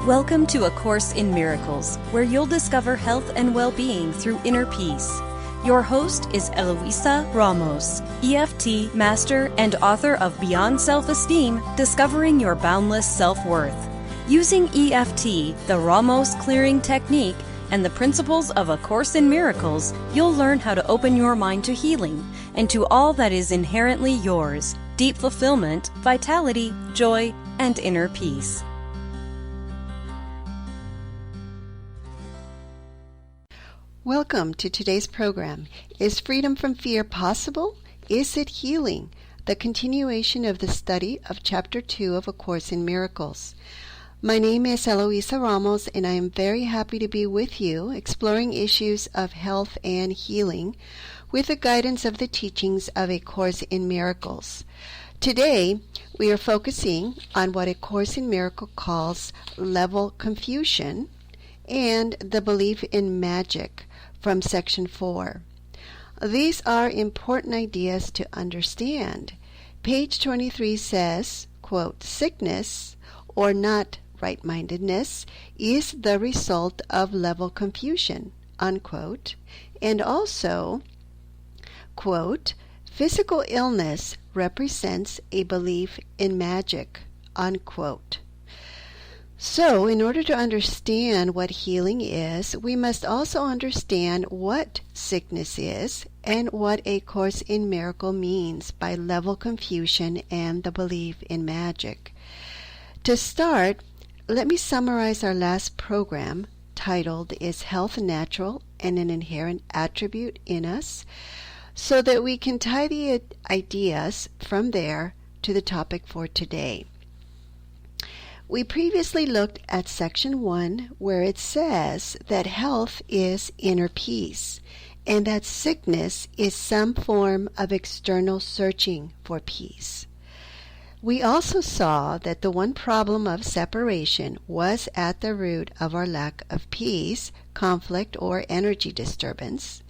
Welcome to A Course in Miracles, where you'll discover health and well-being through inner peace. Your host is Eloisa Ramos, EFT master and author of Beyond Self-Esteem, Discovering Your Boundless Self-Worth. Using EFT, the Ramos clearing technique, and the principles of A Course in Miracles, you'll learn how to open your mind to healing and to all that is inherently yours: deep fulfillment, vitality, joy, and inner peace. Welcome to today's program. Is freedom from fear possible? Is it healing? The continuation of the study of Chapter 2 of A Course in Miracles. My name is Eloisa Ramos, and I am very happy to be with you, exploring issues of health and healing with the guidance of the teachings of A Course in Miracles. Today, we are focusing on what A Course in Miracles calls level confusion and the belief in magic from Section 4. These are important ideas to understand. Page 23 says, quote, "Sickness, or not-right-mindedness, is the result of level confusion," unquote, and also, quote, "Physical illness represents a belief in magic," unquote. So, in order to understand what healing is, we must also understand what sickness is and what A Course in Miracles means by level confusion and the belief in magic. To start, let me summarize our last program titled, "Is Health Natural and an Inherent Attribute in Us?" so that we can tie the ideas from there to the topic for today. We previously looked at Section 1, where it says that health is inner peace and that sickness is some form of external searching for peace. We also saw that the one problem of separation was at the root of our lack of peace, conflict, or energy disturbance,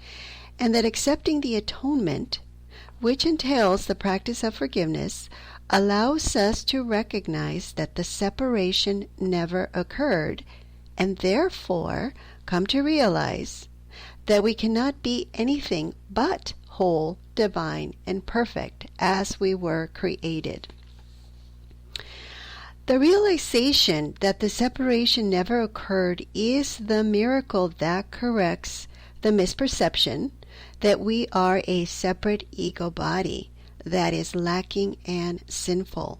and that accepting the atonement, which entails the practice of forgiveness, allows us to recognize that the separation never occurred, and therefore come to realize that we cannot be anything but whole, divine, and perfect as we were created. The realization that the separation never occurred is the miracle that corrects the misperception that we are a separate ego body that is lacking and sinful.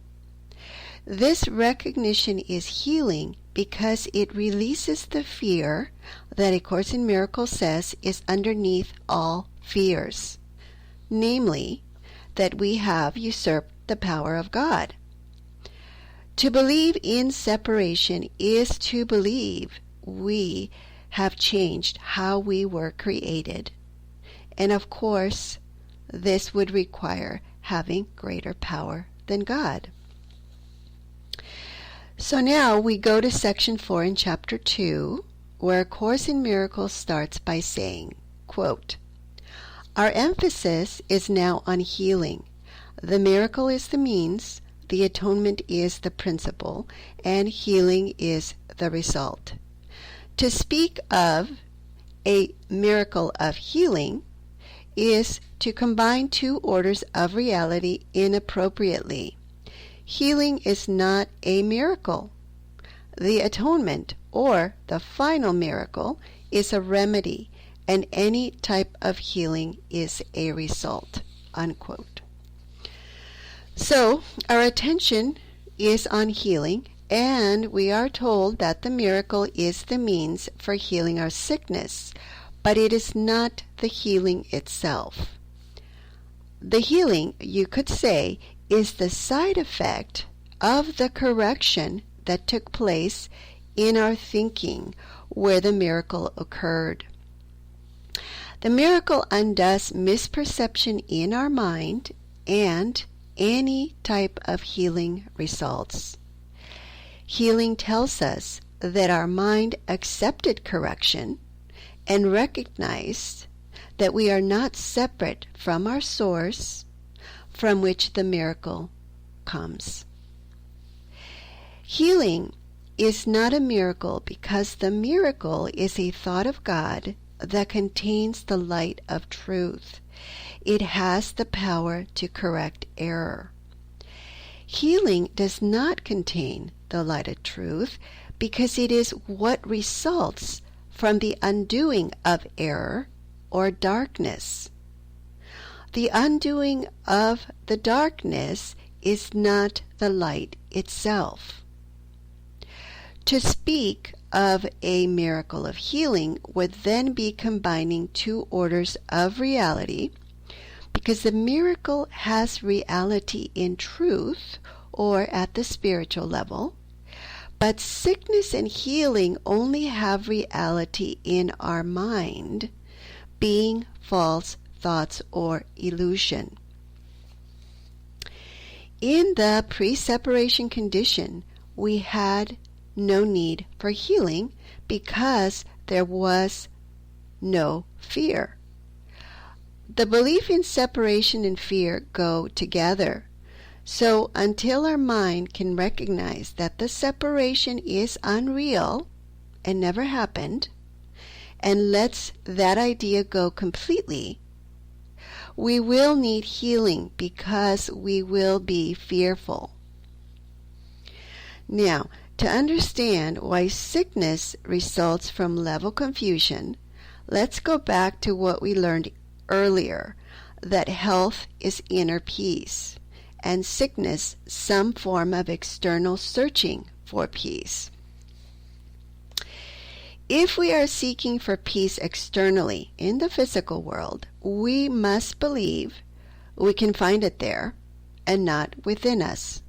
This recognition is healing because it releases the fear that A Course in Miracles says is underneath all fears, namely, that we have usurped the power of God. To believe in separation is to believe we have changed how we were created. And of course, this would require having greater power than God. So now we go to Section 4 in Chapter 2, where A Course in Miracles starts by saying, quote, "Our emphasis is now on healing. The miracle is the means, the atonement is the principle, and healing is the result. To speak of a miracle of healing is to combine two orders of reality inappropriately. Healing is not a miracle. The atonement, or the final miracle, is a remedy, and any type of healing is a result," unquote. So, our attention is on healing, and we are told that the miracle is the means for healing our sickness, but it is not the healing itself. The healing, you could say, is the side effect of the correction that took place in our thinking where the miracle occurred. The miracle undoes misperception in our mind, and any type of healing results. Healing tells us that our mind accepted correction and recognized that we are not separate from our source from which the miracle comes. Healing is not a miracle because the miracle is a thought of God that contains the light of truth. It has the power to correct error. Healing does not contain the light of truth because it is what results from the undoing of error or darkness. The undoing of the darkness is not the light itself. To speak of a miracle of healing would then be combining two orders of reality, because the miracle has reality in truth or at the spiritual level, but sickness and healing only have reality in our mind, being false thoughts or illusion. In the pre-separation condition, we had no need for healing because there was no fear. The belief in separation and fear go together. So until our mind can recognize that the separation is unreal and never happened, and lets that idea go completely, we will need healing because we will be fearful. Now, to understand why sickness results from level confusion, let's go back to what we learned earlier, that health is inner peace, and sickness some form of external searching for peace. If we are seeking for peace externally in the physical world, we must believe we can find it there and not within us.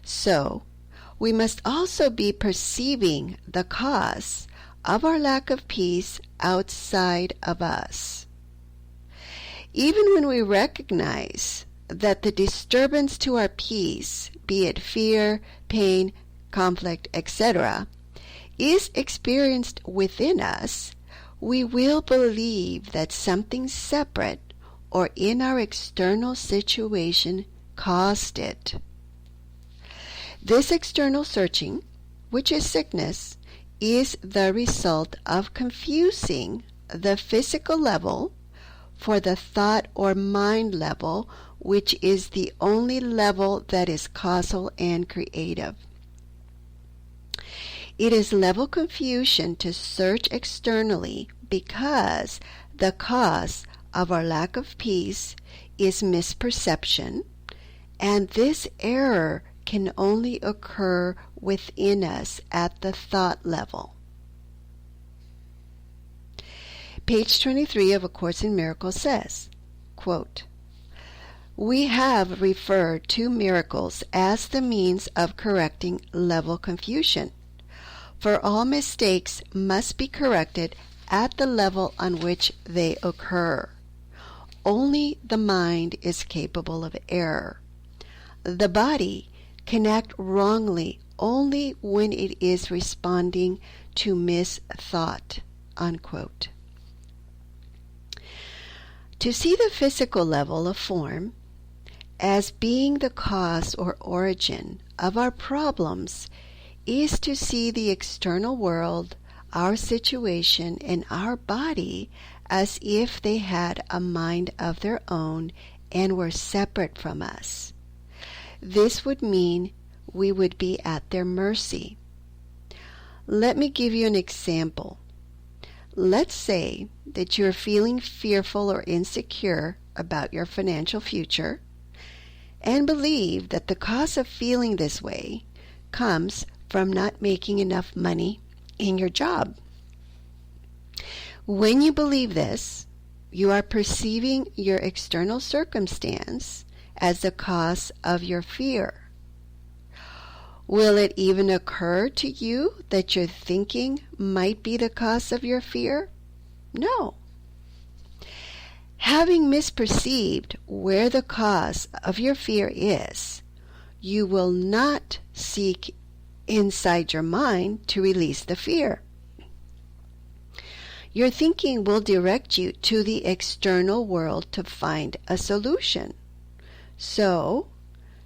So, we must also be perceiving the cause of our lack of peace outside of us. Even when we recognize that the disturbance to our peace, be it fear, pain, conflict, etc., is experienced within us, we will believe that something separate or in our external situation caused it. This external searching, which is sickness, is the result of confusing the physical level for the thought or mind level, which is the only level that is causal and creative. It is level confusion to search externally because the cause of our lack of peace is misperception, and this error can only occur within us at the thought level. Page 23 of A Course in Miracles says, quote, "We have referred to miracles as the means of correcting level confusion. For all mistakes must be corrected at the level on which they occur. Only the mind is capable of error. The body can act wrongly only when it is responding to misthought." Unquote. To see the physical level of form as being the cause or origin of our problems is to see the external world, our situation, and our body as if they had a mind of their own and were separate from us. This would mean we would be at their mercy. Let me give you an example. Let's say that you're feeling fearful or insecure about your financial future and believe that the cause of feeling this way comes from not making enough money in your job. When you believe this, you are perceiving your external circumstance as the cause of your fear. Will it even occur to you that your thinking might be the cause of your fear? No. Having misperceived where the cause of your fear is, you will not seek inside your mind to release the fear. Your thinking will direct you to the external world to find a solution. So,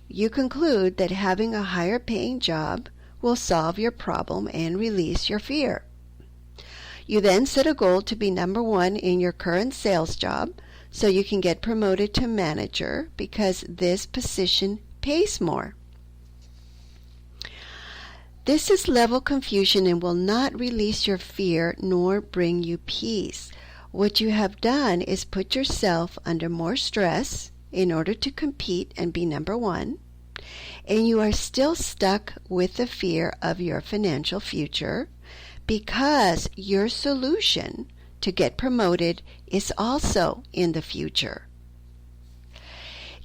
you conclude that having a higher paying job will solve your problem and release your fear. You then set a goal to be number one in your current sales job so you can get promoted to manager because this position pays more. This is level confusion and will not release your fear nor bring you peace. What you have done is put yourself under more stress in order to compete and be number one, and you are still stuck with the fear of your financial future because your solution to get promoted is also in the future.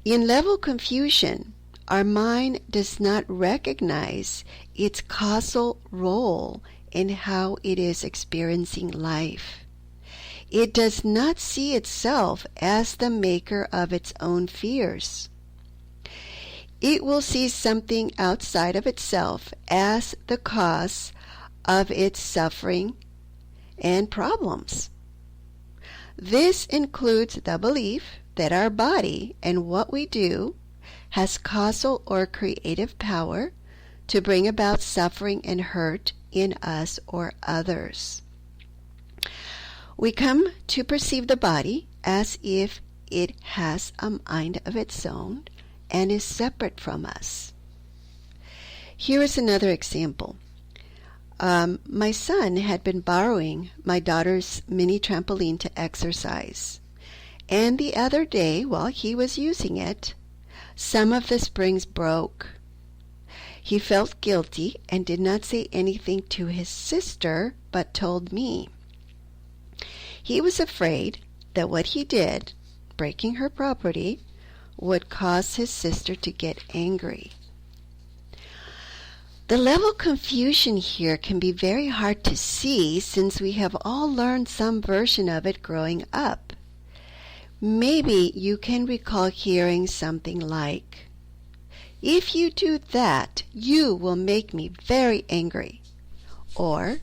In level confusion, our mind does not recognize its causal role in how it is experiencing life. It does not see itself as the maker of its own fears. It will see something outside of itself as the cause of its suffering and problems. This includes the belief that our body and what we do has causal or creative power to bring about suffering and hurt in us or others. We come to perceive the body as if it has a mind of its own and is separate from us. Here is another example. My son had been borrowing my daughter's mini trampoline to exercise, and the other day while he was using it, some of the springs broke. He felt guilty and did not say anything to his sister, but told me. He was afraid that what he did, breaking her property, would cause his sister to get angry. The level confusion here can be very hard to see since we have all learned some version of it growing up. Maybe you can recall hearing something like, "If you do that, you will make me very angry." Or,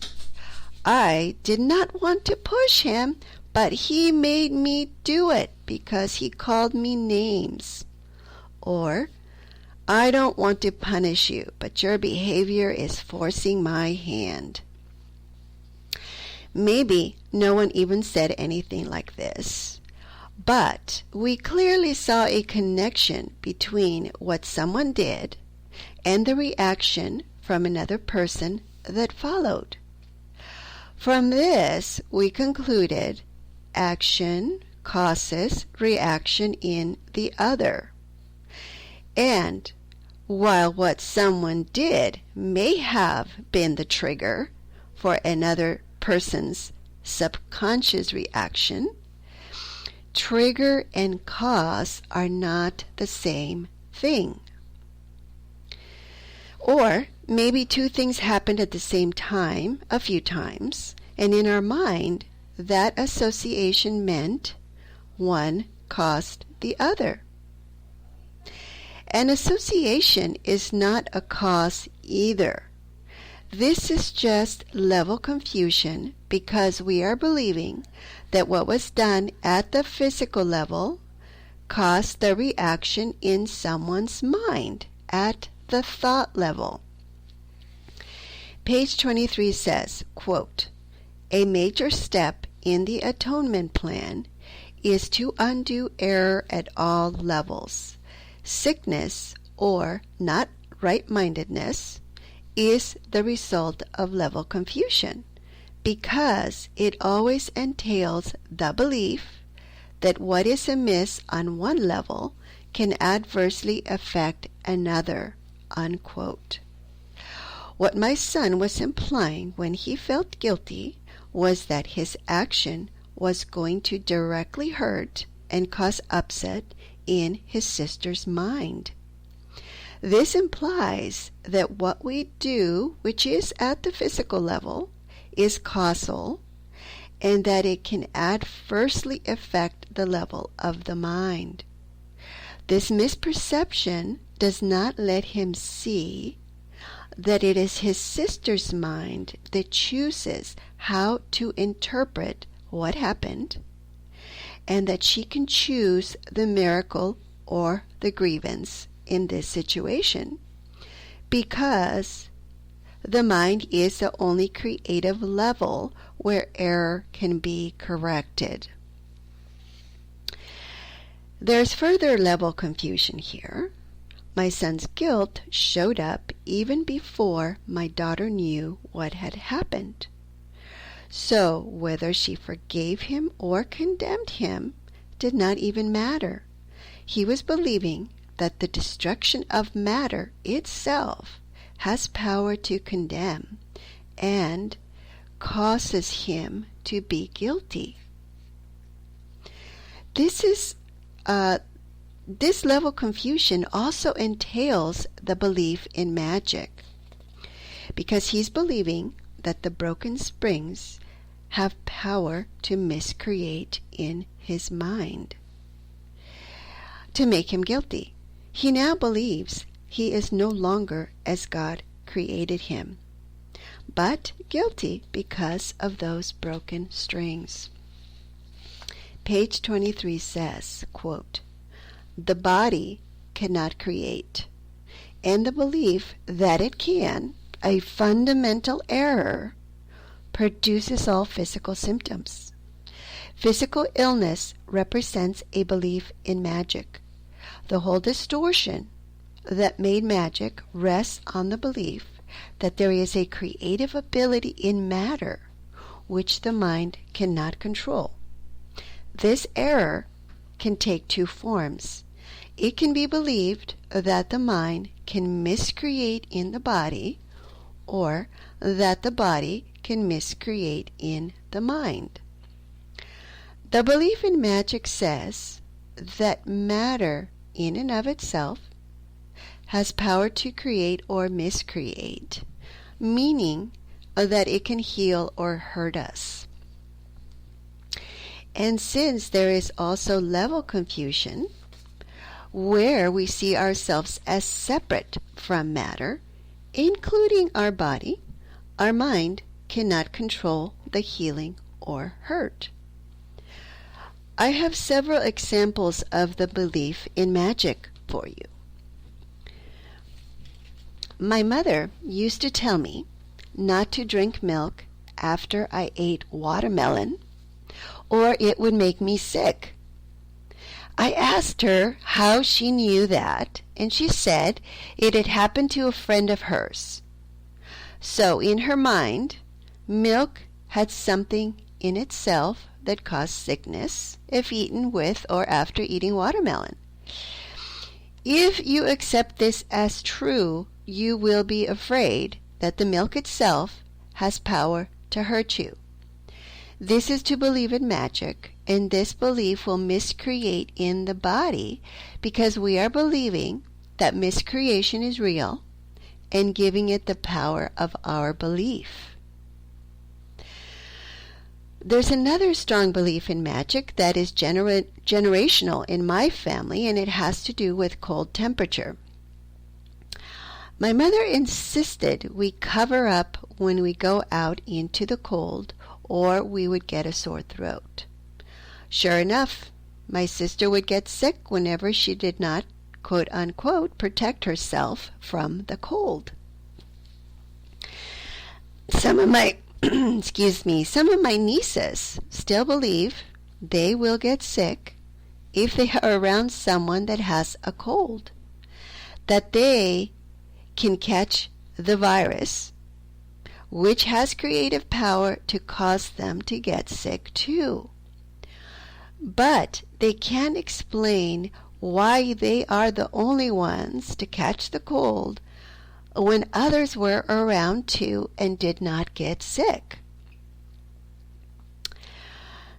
"I did not want to push him, but he made me do it because he called me names." Or, "I don't want to punish you, but your behavior is forcing my hand." Maybe no one even said anything like this, but we clearly saw a connection between what someone did and the reaction from another person that followed. From this, we concluded action causes reaction in the other. And while what someone did may have been the trigger for another person's subconscious reaction, trigger and cause are not the same thing. Or maybe two things happened at the same time a few times, and in our mind, that association meant one caused the other. An association is not a cause either. This is just level confusion because we are believing that what was done at the physical level caused the reaction in someone's mind at the thought level. Page 23 says, quote, "A major step in the atonement plan is to undo error at all levels. Sickness, or not-right-mindedness, is the result of level confusion because it always entails the belief that what is amiss on one level can adversely affect another," unquote. What my son was implying when he felt guilty was that his action was going to directly hurt and cause upset in his sister's mind. This implies that what we do, which is at the physical level, is causal, and that it can adversely affect the level of the mind. This misperception does not let him see that it is his sister's mind that chooses how to interpret what happened, and that she can choose the miracle or the grievance in this situation, because the mind is the only creative level where error can be corrected. There's further level confusion here. My son's guilt showed up even before my daughter knew what had happened. So whether she forgave him or condemned him did not even matter. He was believing that the destruction of matter itself has power to condemn and causes him to be guilty. This level confusion also entails the belief in magic, because he's believing that the broken springs have power to miscreate in his mind, to make him guilty. He now believes he is no longer as God created him, but guilty because of those broken strings. Page 23 says, quote, "The body cannot create, and the belief that it can, a fundamental error, produces all physical symptoms. Physical illness represents a belief in magic. The whole distortion that made magic rests on the belief that there is a creative ability in matter which the mind cannot control. This error can take two forms. It can be believed that the mind can miscreate in the body, or that the body can miscreate in the mind. The belief in magic says that matter in and of itself has power to create or miscreate, meaning that it can heal or hurt us. And since there is also level confusion, where we see ourselves as separate from matter, including our body, our mind cannot control the healing or hurt. I have several examples of the belief in magic for you. My mother used to tell me not to drink milk after I ate watermelon, or it would make me sick. I asked her how she knew that, and she said it had happened to a friend of hers. So in her mind, milk had something in itself that caused sickness if eaten with or after eating watermelon. If you accept this as true, you will be afraid that the milk itself has power to hurt you. This is to believe in magic, and this belief will miscreate in the body because we are believing that miscreation is real and giving it the power of our belief. There's another strong belief in magic that is generational in my family, and it has to do with cold temperature. My mother insisted we cover up when we go out into the cold, or we would get a sore throat. Sure enough, my sister would get sick whenever she did not, quote unquote, protect herself from the cold. Some of my some of my nieces still believe they will get sick if they are around someone that has a cold, that they can catch the virus, which has creative power to cause them to get sick too. But they can't explain why they are the only ones to catch the cold when others were around too and did not get sick.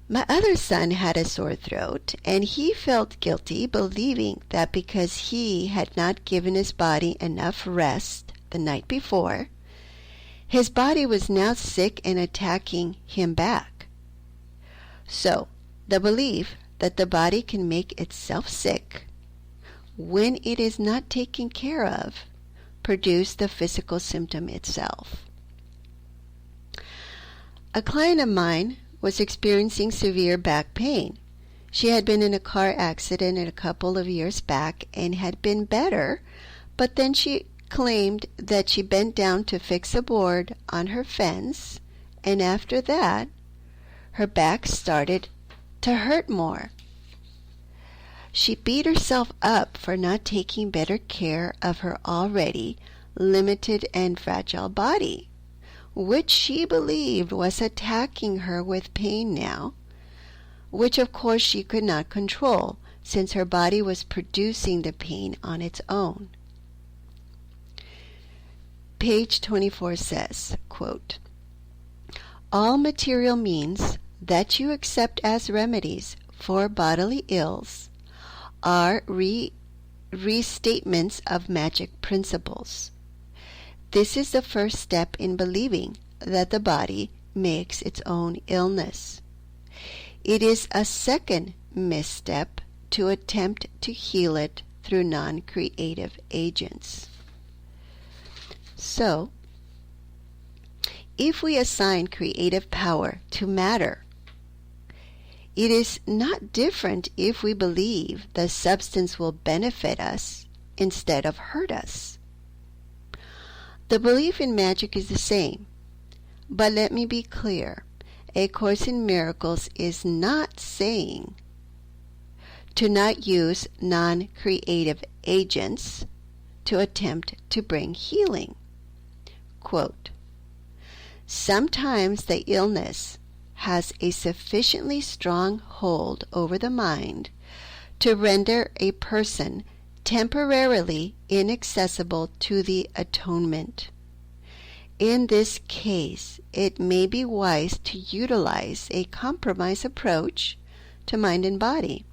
My other son had a sore throat, and he felt guilty, believing that because he had not given his body enough rest the night before, his body was now sick and attacking him back. So, the belief that the body can make itself sick when it is not taken care of produced the physical symptom itself. A client of mine was experiencing severe back pain. She had been in a car accident a couple of years back and had been better, but then she claimed that she bent down to fix a board on her fence, and after that, her back started to hurt more. She beat herself up for not taking better care of her already limited and fragile body, which she believed was attacking her with pain now, which of course she could not control since her body was producing the pain on its own. Page 24 says, quote, "All material means that you accept as remedies for bodily ills are restatements of magic principles. This is the first step in believing that the body makes its own illness. It is a second misstep to attempt to heal it through non-creative agents." So, if we assign creative power to matter, it is not different if we believe the substance will benefit us instead of hurt us. The belief in magic is the same, but let me be clear. A Course in Miracles is not saying to not use non-creative agents to attempt to bring healing. Quote, "Sometimes the illness has a sufficiently strong hold over the mind to render a person temporarily inaccessible to the atonement. In this case, it may be wise to utilize a compromise approach to mind and body,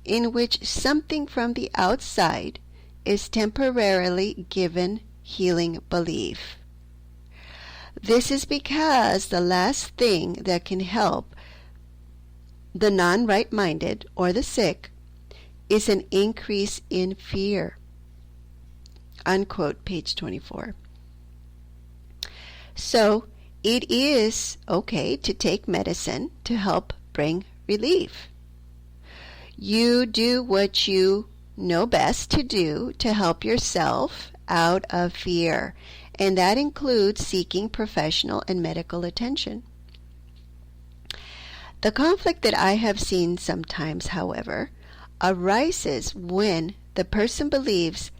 in which something from the outside is temporarily given healing belief. This is because the last thing that can help the non-right-minded or the sick is an increase in fear." Unquote, page 24. So, it is okay to take medicine to help bring relief. You do what you know best to do to help yourself out of fear, and that includes seeking professional and medical attention. The conflict that I have seen sometimes, however, arises when the person believes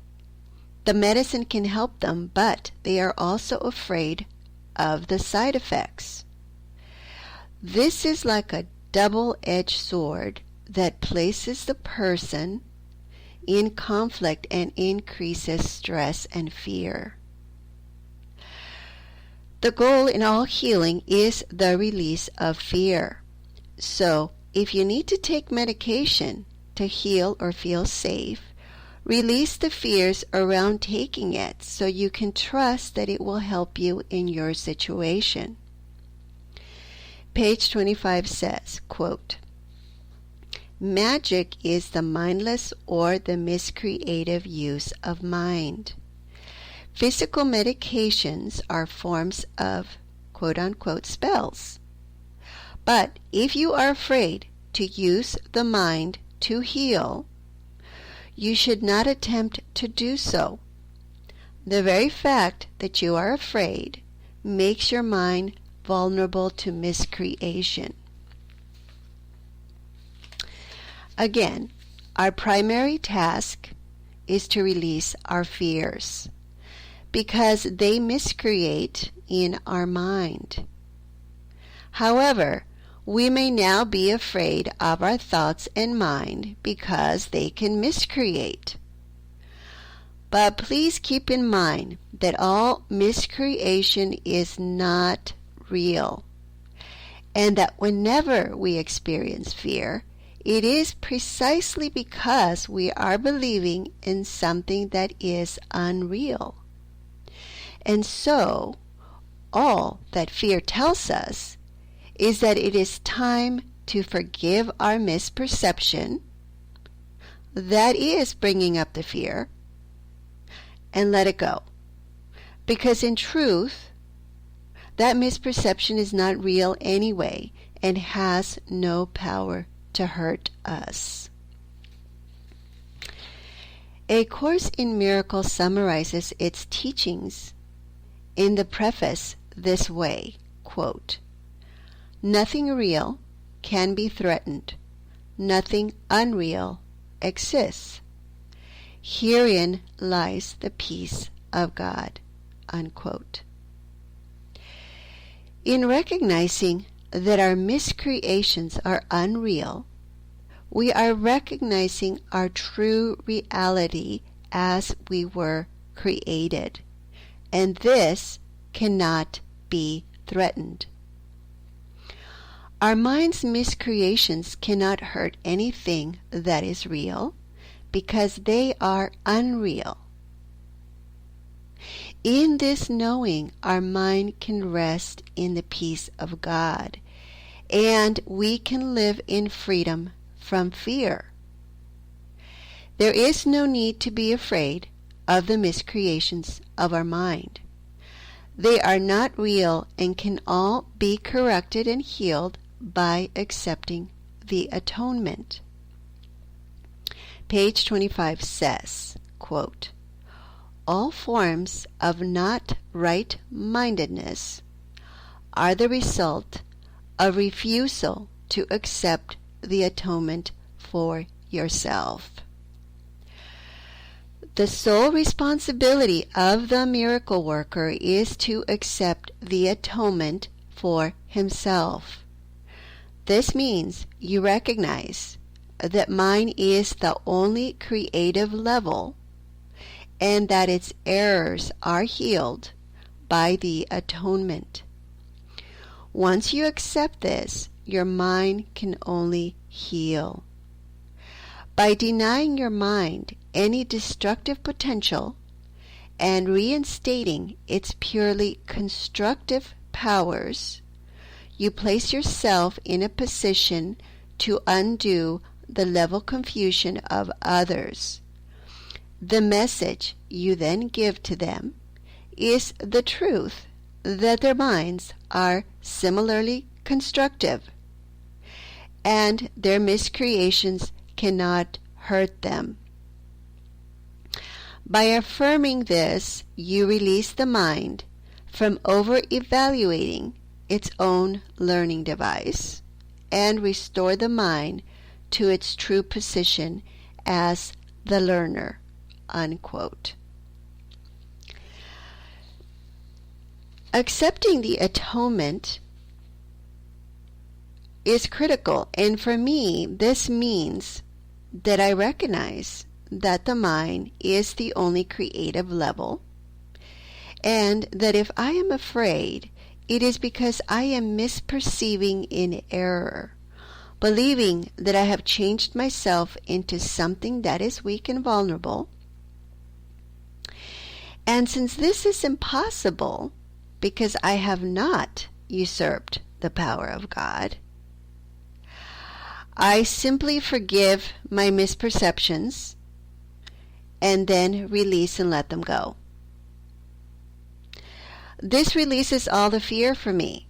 the medicine can help them, but they are also afraid of the side effects. This is like a double-edged sword that places the person in conflict and increases stress and fear. The goal in all healing is the release of fear. So, if you need to take medication to heal or feel safe, release the fears around taking it so you can trust that it will help you in your situation. Page 25 says, quote, "Magic is the mindless or the miscreative use of mind. Physical medications are forms of quote-unquote spells. But if you are afraid to use the mind to heal, you should not attempt to do so. The very fact that you are afraid makes your mind vulnerable to miscreation." Again, our primary task is to release our fears, because they miscreate in our mind. However, we may now be afraid of our thoughts and mind because they can miscreate. But please keep in mind that all miscreation is not real, and that whenever we experience fear, it is precisely because we are believing in something that is unreal. And so, all that fear tells us is that it is time to forgive our misperception, that is bringing up the fear, and let it go. Because in truth, that misperception is not real anyway and has no power to hurt us. A Course in Miracles summarizes its teachings in the preface this way, quote, "Nothing real can be threatened. Nothing unreal exists. Herein lies the peace of God," unquote. In recognizing that our miscreations are unreal, we are recognizing our true reality as we were created, and this cannot be threatened. Our mind's miscreations cannot hurt anything that is real because they are unreal. In this knowing, our mind can rest in the peace of God, and we can live in freedom from fear. There is no need to be afraid of the miscreations of our mind. They are not real and can all be corrected and healed by accepting the atonement. Page 25 says, quote, "All forms of not-right-mindedness are the result of refusal to accept the atonement for yourself." The sole responsibility of the miracle worker is to accept the atonement for himself. This means you recognize that mind is the only creative level and that its errors are healed by the atonement. Once you accept this, your mind can only heal. By denying your mind any destructive potential and reinstating its purely constructive powers, you place yourself in a position to undo the level confusion of others. The message you then give to them is the truth that their minds are similarly constructive, and their miscreations cannot hurt them. By affirming this, you release the mind from over-evaluating its own learning device and restore the mind to its true position as the learner, unquote. Accepting the atonement is critical, and for me, this means that I recognize that the mind is the only creative level, and that if I am afraid, it is because I am misperceiving in error, believing that I have changed myself into something that is weak and vulnerable. And since this is impossible, because I have not usurped the power of God, I simply forgive my misperceptions and then release and let them go. This releases all the fear for me.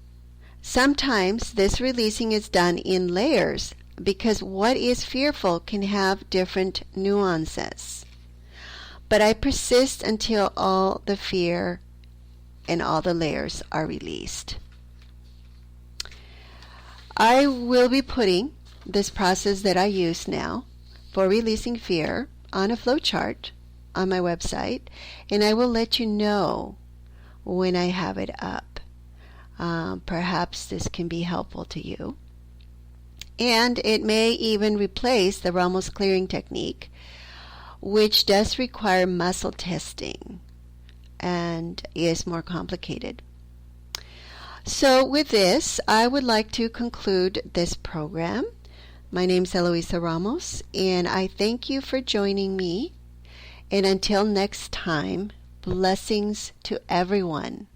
Sometimes this releasing is done in layers because what is fearful can have different nuances. But I persist until all the fear and all the layers are released. I will be putting this process that I use now for releasing fear on a flowchart on my website, and I will let you know when I have it up. Perhaps this can be helpful to you. And it may even replace the Ramos clearing technique, which does require muscle testing and is more complicated. So with this, I would like to conclude this program. My name is Eloisa Ramos, and I thank you for joining me. And until next time, blessings to everyone.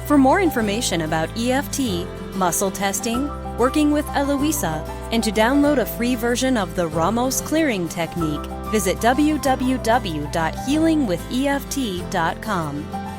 For more information about EFT, muscle testing, working with Eloisa, and to download a free version of the Ramos clearing technique, visit www.healingwitheft.com.